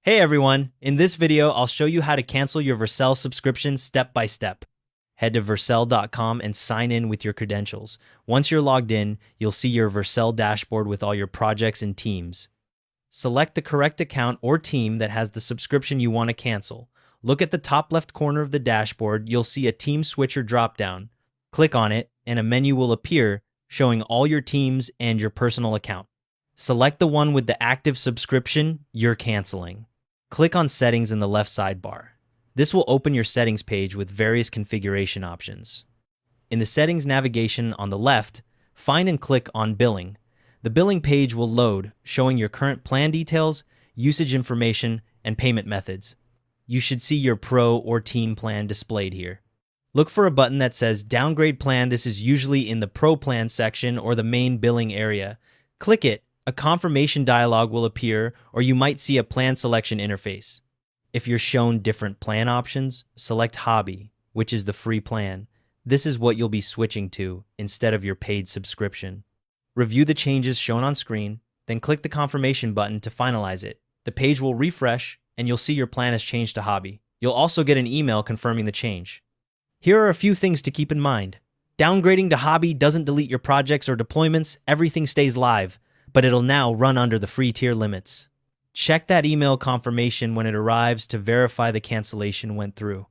Hey everyone, in this video I'll show you how to cancel your Vercel subscription step by step. Head to vercel.com and sign in with your credentials. Once you're logged in, you'll see your Vercel dashboard with all your projects and teams. Select the correct account or team that has the subscription you want to cancel. Look at the top left corner of the dashboard, you'll see a team switcher dropdown. Click on it and a menu will appear showing all your teams and your personal account. Select the one with the active subscription you're canceling. Click on Settings in the left sidebar. This will open your settings page with various configuration options. In the settings navigation on the left, find and click on Billing. The billing page will load, showing your current plan details, usage information, and payment methods. You should see your Pro or Team plan displayed here. Look for a button that says Downgrade Plan. This is usually in the Pro Plan section or the main billing area. Click it. A confirmation dialog will appear, or you might see a plan selection interface. If you're shown different plan options, select Hobby, which is the free plan. This is what you'll be switching to instead of your paid subscription. Review the changes shown on screen, then click the confirmation button to finalize it. The page will refresh, and you'll see your plan has changed to Hobby. You'll also get an email confirming the change. Here are a few things to keep in mind. Downgrading to Hobby doesn't delete your projects or deployments. Everything stays live, but it'll now run under the free tier limits. Check that email confirmation when it arrives to verify the cancellation went through.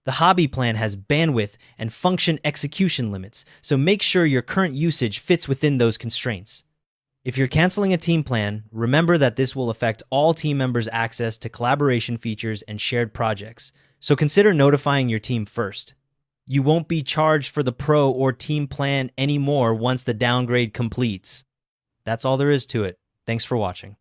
The Hobby plan has bandwidth and function execution limits, so make sure your current usage fits within those constraints. If you're canceling a team plan, remember that this will affect all team members' access to collaboration features and shared projects, so consider notifying your team first. You won't be charged for the Pro or Team plan anymore once the downgrade completes. That's all there is to it. Thanks for watching.